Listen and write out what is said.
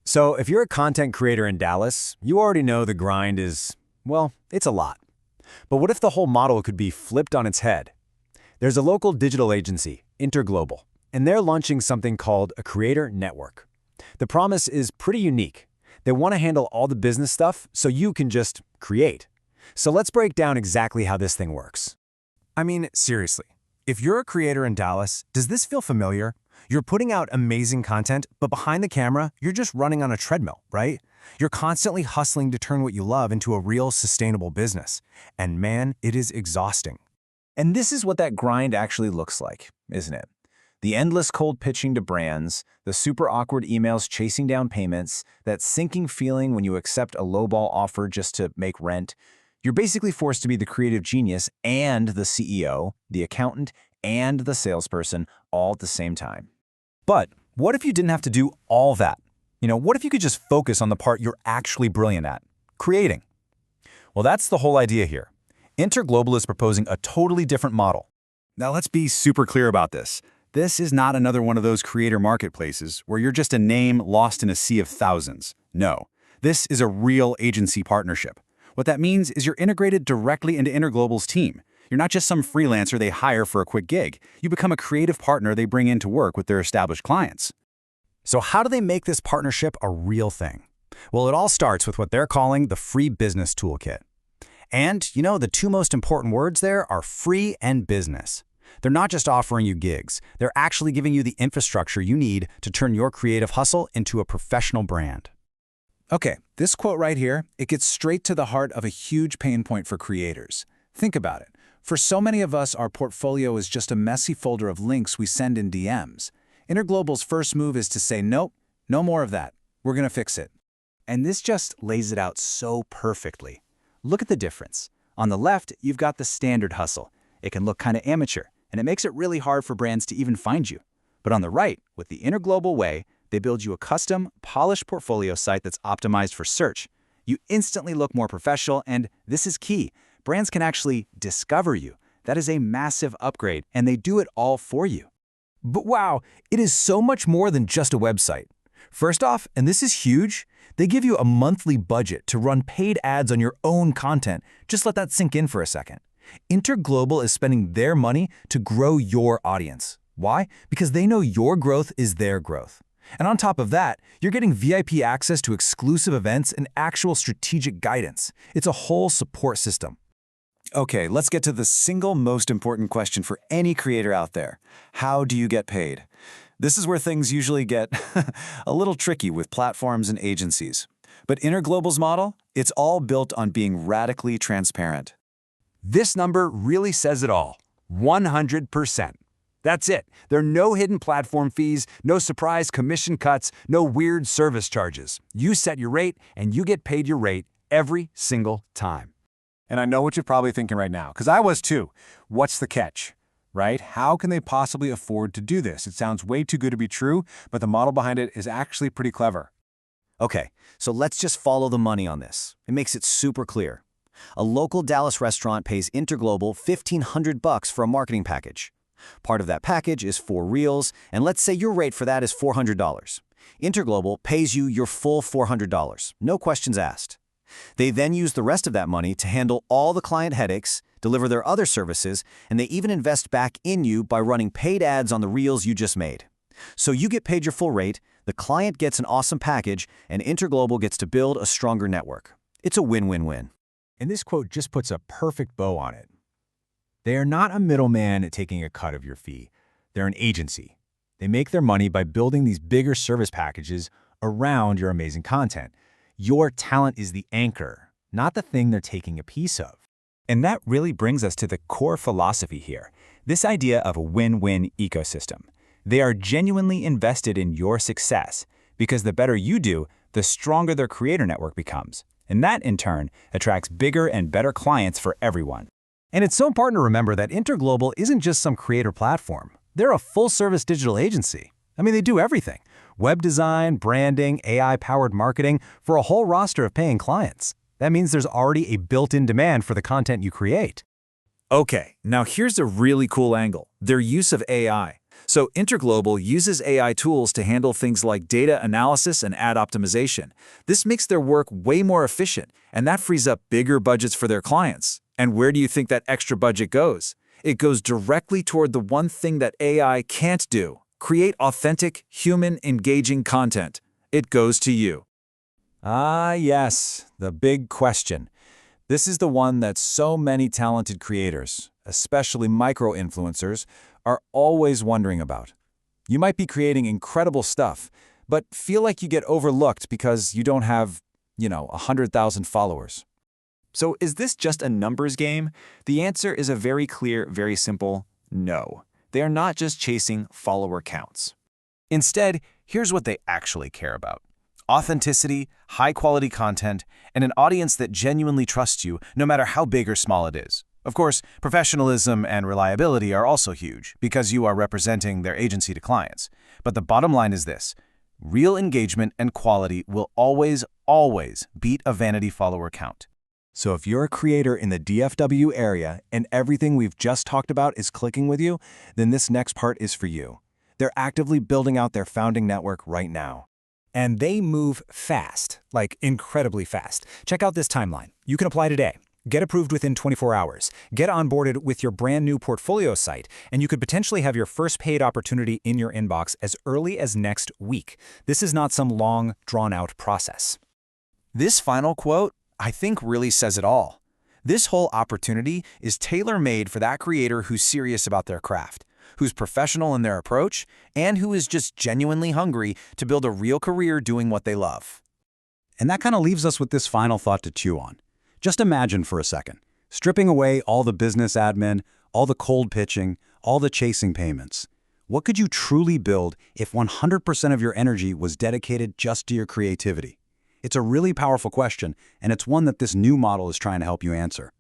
So if you're a content creator in Dallas, you already know the grind is, well, it's a lot. But what if the whole model could be flipped on its head? There's a local digital agency, InterGlobal, and they're launching something called a creator network. The promise is pretty unique. They want to handle all the business stuff so you can just create. So let's break down exactly how this thing works. I mean, seriously, if you're a creator in Dallas, does this feel familiar? You're putting out amazing content, but behind the camera, you're just running on a treadmill, right? You're constantly hustling to turn what you love into a real sustainable business. And man, it is exhausting. And this is what that grind actually looks like, isn't it? The endless cold pitching to brands, the super awkward emails chasing down payments, that sinking feeling when you accept a lowball offer just to make rent. You're basically forced to be the creative genius and the CEO, the accountant, and the salesperson all at the same time. But what if you didn't have to do all that? What if you could just focus on the part you're actually brilliant at, creating? Well, that's the whole idea here. InterGlobal is proposing a totally different model. Now let's be super clear about this. This is not another one of those creator marketplaces where you're just a name lost in a sea of thousands. No, this is a real agency partnership. What that means is you're integrated directly into InterGlobal's team. You're not just some freelancer they hire for a quick gig. You become a creative partner they bring in to work with their established clients. So how do they make this partnership a real thing? Well, it all starts with what they're calling the Free Business Toolkit. And, the two most important words there are free and business. They're not just offering you gigs. They're actually giving you the infrastructure you need to turn your creative hustle into a professional brand. Okay, this quote right here, it gets straight to the heart of a huge pain point for creators. Think about it. For so many of us, our portfolio is just a messy folder of links we send in DMs. InterGlobal's first move is to say, nope, no more of that. We're going to fix it. And this just lays it out so perfectly. Look at the difference. On the left, you've got the standard hustle. It can look kind of amateur, and it makes it really hard for brands to even find you. But on the right, with the InterGlobal way, they build you a custom, polished portfolio site that's optimized for search. You instantly look more professional, and this is key. Brands can actually discover you. That is a massive upgrade, and they do it all for you. But wow, it is so much more than just a website. First off, and this is huge, they give you a monthly budget to run paid ads on your own content. Just let that sink in for a second. InterGlobal is spending their money to grow your audience. Why? Because they know your growth is their growth. And on top of that, you're getting VIP access to exclusive events and actual strategic guidance. It's a whole support system. Okay, let's get to the single most important question for any creator out there. How do you get paid? This is where things usually get a little tricky with platforms and agencies. But InterGlobal's model, it's all built on being radically transparent. This number really says it all. 100%. That's it. There are no hidden platform fees, no surprise commission cuts, no weird service charges. You set your rate, and you get paid your rate every single time. And I know what you're probably thinking right now, because I was too. What's the catch, right? How can they possibly afford to do this? It sounds way too good to be true, but the model behind it is actually pretty clever. Okay, so let's just follow the money on this. It makes it super clear. A local Dallas restaurant pays InterGlobal $1,500 for a marketing package. Part of that package is for Reels, and let's say your rate for that is $400. InterGlobal pays you your full $400, no questions asked. They then use the rest of that money to handle all the client headaches, deliver their other services, and they even invest back in you by running paid ads on the Reels you just made. So you get paid your full rate, the client gets an awesome package, and InterGlobal gets to build a stronger network. It's a win-win-win. And this quote just puts a perfect bow on it. They are not a middleman taking a cut of your fee. They're an agency. They make their money by building these bigger service packages around your amazing content. Your talent is the anchor, not the thing they're taking a piece of. And that really brings us to the core philosophy here, this idea of a win-win ecosystem. They are genuinely invested in your success because the better you do, the stronger their creator network becomes. And that, in turn, attracts bigger and better clients for everyone. And it's so important to remember that InterGlobal isn't just some creator platform. They're a full-service digital agency. I mean, they do everything. Web design, branding, AI-powered marketing for a whole roster of paying clients. That means there's already a built-in demand for the content you create. Okay, now here's a really cool angle, their use of AI. So InterGlobal uses AI tools to handle things like data analysis and ad optimization. This makes their work way more efficient, and that frees up bigger budgets for their clients. And where do you think that extra budget goes? It goes directly toward the one thing that AI can't do: create authentic, human, engaging content. It goes to you. Ah, yes, the big question. This is the one that so many talented creators, especially micro-influencers, are always wondering about. You might be creating incredible stuff, but feel like you get overlooked because you don't have, 100,000 followers. So is this just a numbers game? The answer is a very clear, very simple no. They are not just chasing follower counts. Instead, here's what they actually care about: authenticity, high-quality content, and an audience that genuinely trusts you, no matter how big or small it is. Of course, professionalism and reliability are also huge, because you are representing their agency to clients. But the bottom line is this: real engagement and quality will always, always beat a vanity follower count. So if you're a creator in the DFW area and everything we've just talked about is clicking with you, then this next part is for you. They're actively building out their founding network right now. And they move fast, like incredibly fast. Check out this timeline. You can apply today. Get approved within 24 hours. Get onboarded with your brand new portfolio site, and you could potentially have your first paid opportunity in your inbox as early as next week. This is not some long, drawn-out process. This final quote, I think, really says it all. This whole opportunity is tailor-made for that creator who's serious about their craft, who's professional in their approach, and who is just genuinely hungry to build a real career doing what they love. And that kind of leaves us with this final thought to chew on. Just imagine for a second, stripping away all the business admin, all the cold pitching, all the chasing payments. What could you truly build if 100% of your energy was dedicated just to your creativity? It's a really powerful question, and it's one that this new model is trying to help you answer.